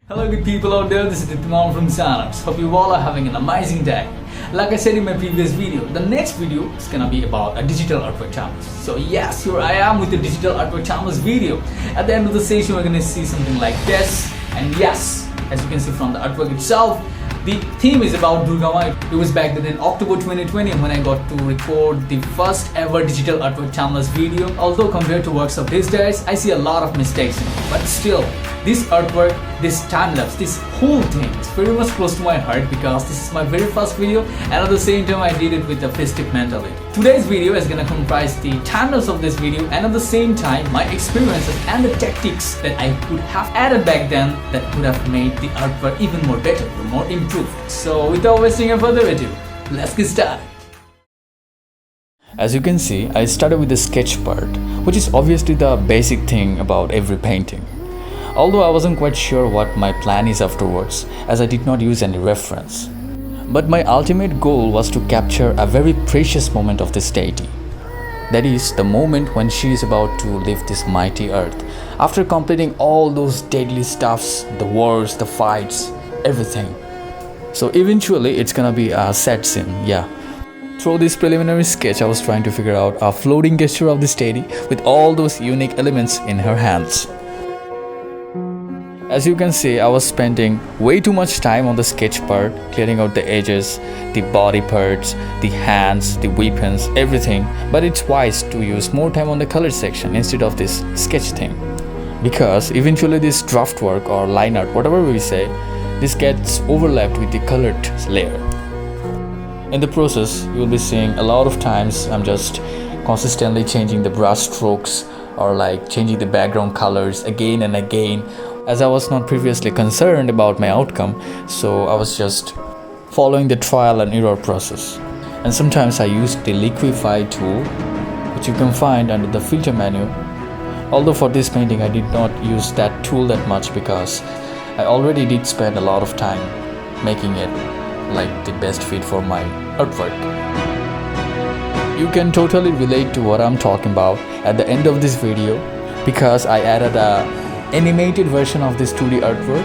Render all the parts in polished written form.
Hello good people out there, this is Diptiman from Timelapse. Hope you all are having an amazing day. Like I said in my previous video, the next video is gonna be about a digital artwork challenge. So yes, here I am with the digital artwork challenge video. At the end of the session, we're gonna see something like this. And yes, as you can see from the artwork itself, the theme is about Durga. It was back then in October 2020 when I got to record the first ever digital artwork challenge video. Although compared to works of these days, I see a lot of mistakes in it. But still, this artwork, this time-lapse, this whole thing is very much close to my heart because this is my very first video and at the same time I did it with a festive mentality. Today's video is gonna comprise the time-lapse of this video and at the same time my experiences and the tactics that I could have added back then that would have made the artwork even more better or more improved. So without wasting any further ado, let's get started. As you can see, I started with the sketch part, which is obviously the basic thing about every painting. Although I wasn't quite sure what my plan is afterwards, as I did not use any reference. But my ultimate goal was to capture a very precious moment of this deity. That is, the moment when she is about to leave this mighty earth, after completing all those deadly stuffs, the wars, the fights, everything. So eventually it's gonna be a sad scene, yeah. Through this preliminary sketch, I was trying to figure out a floating gesture of this deity with all those unique elements in her hands. As you can see, I was spending way too much time on the sketch part, clearing out the edges, the body parts, the hands, the weapons, everything. But it's wise to use more time on the color section instead of this sketch thing. Because eventually this draft work or line art, whatever we say, this gets overlapped with the colored layer. In the process, you will be seeing a lot of times I'm just consistently changing the brush strokes or like changing the background colors again and again, as I was not previously concerned about my outcome, so I was just following the trial and error process. And sometimes I used the liquify tool, which you can find under the filter menu. Although for this painting I did not use that tool that much because I already did spend a lot of time making it like the best fit for my artwork. You can totally relate to what I'm talking about at the end of this video because I added a animated version of this 2D artwork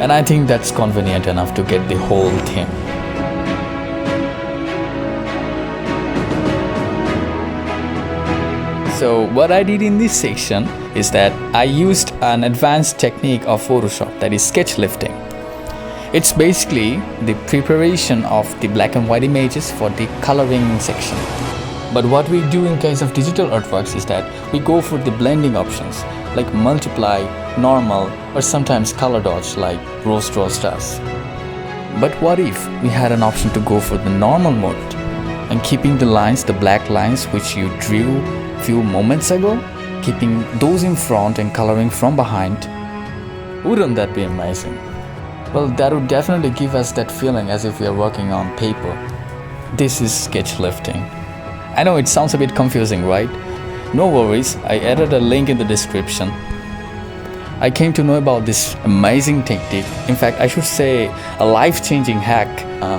and I think that's convenient enough to get the whole theme. So what I did in this section is that I used an advanced technique of Photoshop, that is sketch lifting. It's basically the preparation of the black and white images for the coloring section. But what we do in case of digital artworks is that we go for the blending options like multiply, normal, or sometimes color dodge like Rose does. But what if we had an option to go for the normal mode and keeping the lines, the black lines which you drew few moments ago, keeping those in front and coloring from behind? Wouldn't that be amazing? Well, that would definitely give us that feeling as if we are working on paper. This is sketch lifting. I know it sounds a bit confusing, right? No worries, I added a link in the description. I came to know about this amazing technique. In fact, I should say a life-changing hack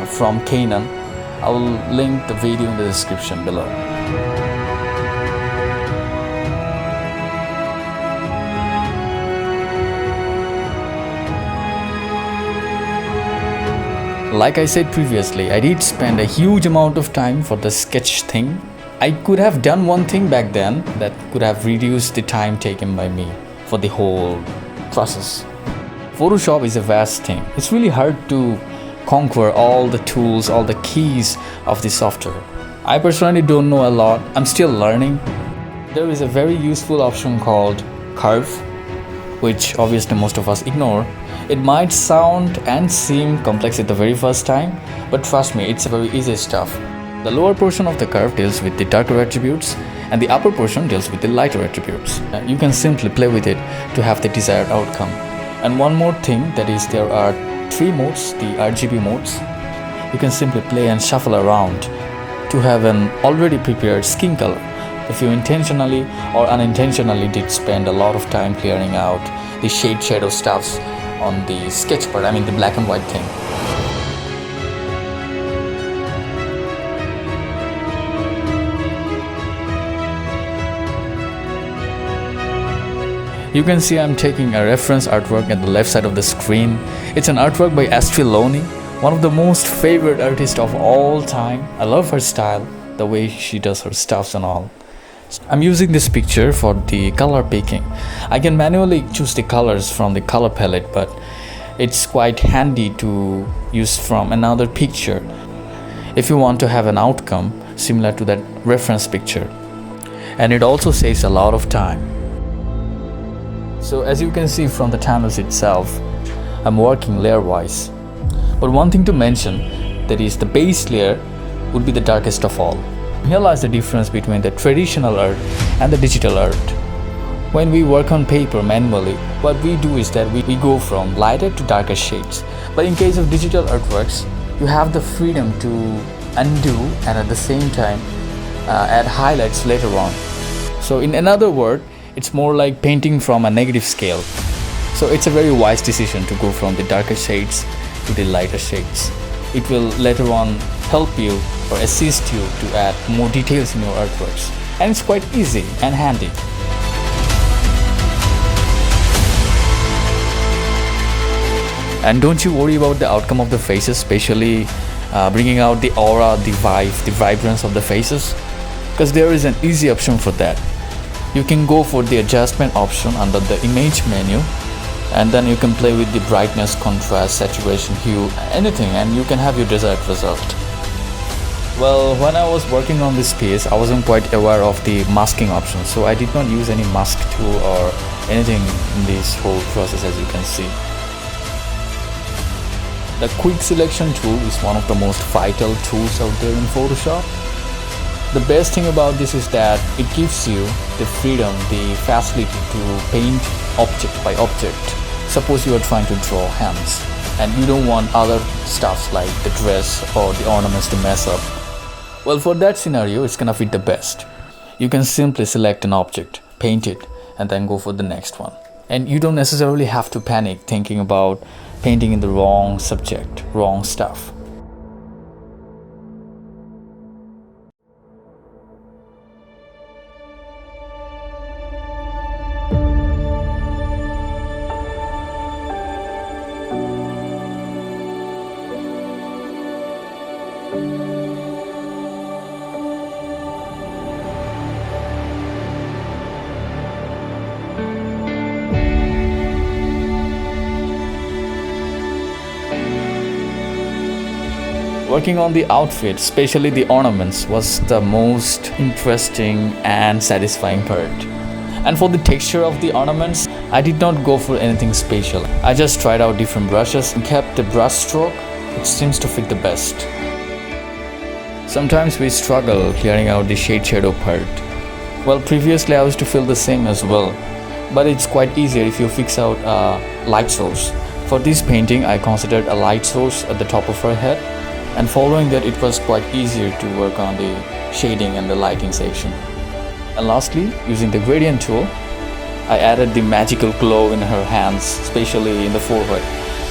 from Canon. I will link the video in the description below. Like I said previously, I did spend a huge amount of time for the sketch thing. I could have done one thing back then that could have reduced the time taken by me for the whole process. Photoshop is a vast thing. It's really hard to conquer all the tools, all the keys of the software. I personally don't know a lot. I'm still learning. There is a very useful option called curve, which obviously most of us ignore. It might sound and seem complex at the very first time, but trust me, it's a very easy stuff. The lower portion of the curve deals with the darker attributes and the upper portion deals with the lighter attributes. You can simply play with it to have the desired outcome. And one more thing, that is there are 3 modes, the RGB modes. You can simply play and shuffle around to have an already prepared skin color if you intentionally or unintentionally did spend a lot of time clearing out the shade shadow stuffs on the sketch part, I mean the black and white thing. You can see I'm taking a reference artwork at the left side of the screen. It's an artwork by Astrid Loni, one of the most favorite artists of all time. I love her style, the way she does her stuffs and all. I'm using this picture for the color picking. I can manually choose the colors from the color palette, but it's quite handy to use from another picture if you want to have an outcome similar to that reference picture. And it also saves a lot of time. So as you can see from the timelapse itself, I'm working layer wise. But one thing to mention, that is the base layer would be the darkest of all. Here lies the difference between the traditional art and the digital art. When we work on paper manually, what we do is that we go from lighter to darker shades. But in case of digital artworks, you have the freedom to undo and at the same time add highlights later on. So in another word, it's more like painting from a negative scale. So it's a very wise decision to go from the darker shades to the lighter shades. It will later on help you or assist you to add more details in your artworks. And it's quite easy and handy. And don't you worry about the outcome of the faces, especially bringing out the aura, the vibe, the vibrance of the faces, because there is an easy option for that. You can go for the adjustment option under the image menu, and then you can play with the brightness, contrast, saturation, hue, anything, and you can have your desired result. Well, when I was working on this piece, I wasn't quite aware of the masking option, so I did not use any mask tool or anything in this whole process, as you can see. The quick selection tool is one of the most vital tools out there in Photoshop. The best thing about this is that it gives you the freedom, the facility to paint object by object. Suppose you are trying to draw hands and you don't want other stuffs like the dress or the ornaments to mess up. Well, for that scenario, it's gonna fit the best. You can simply select an object, paint it, and then go for the next one. And you don't necessarily have to panic thinking about painting in the wrong subject, wrong stuff. Working on the outfit, especially the ornaments, was the most interesting and satisfying part. And for the texture of the ornaments, I did not go for anything special. I just tried out different brushes and kept the brush stroke, which seems to fit the best. Sometimes we struggle clearing out the shade shadow part. Well, previously I used to feel the same as well, but it's quite easier if you fix out a light source. For this painting, I considered a light source at the top of her head, and following that, it was quite easier to work on the shading and the lighting section. And lastly, using the gradient tool, I added the magical glow in her hands, especially in the forehead,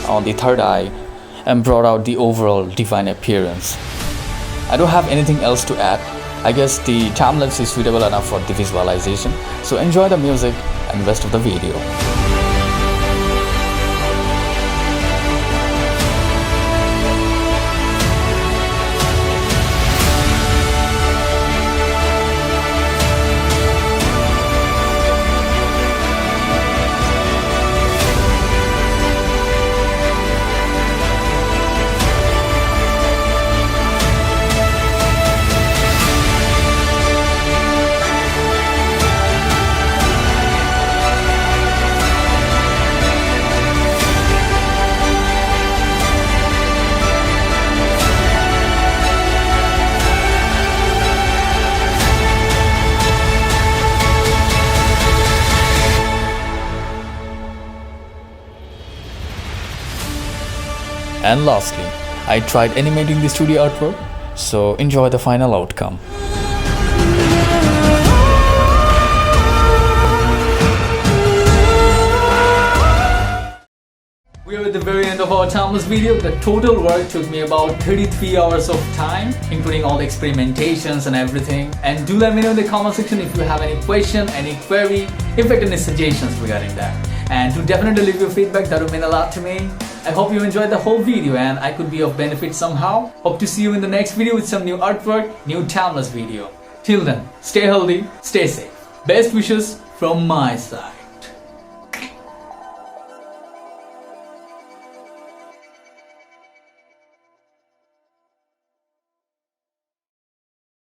on the third eye, and brought out the overall divine appearance. I don't have anything else to add. I guess the timelapse is suitable enough for the visualization. So enjoy the music and the rest of the video. And lastly, I tried animating the studio artwork, so enjoy the final outcome. We are at the very end of our timelapse video. The total work took me about 33 hours of time, including all the experimentations and everything. And do let me know in the comment section if you have any question, any query, if it any suggestions regarding that. And to definitely leave your feedback, that would mean a lot to me. I hope you enjoyed the whole video and I could be of benefit somehow. Hope to see you in the next video with some new artwork, new timeless video. Till then, stay healthy, stay safe. Best wishes from my side.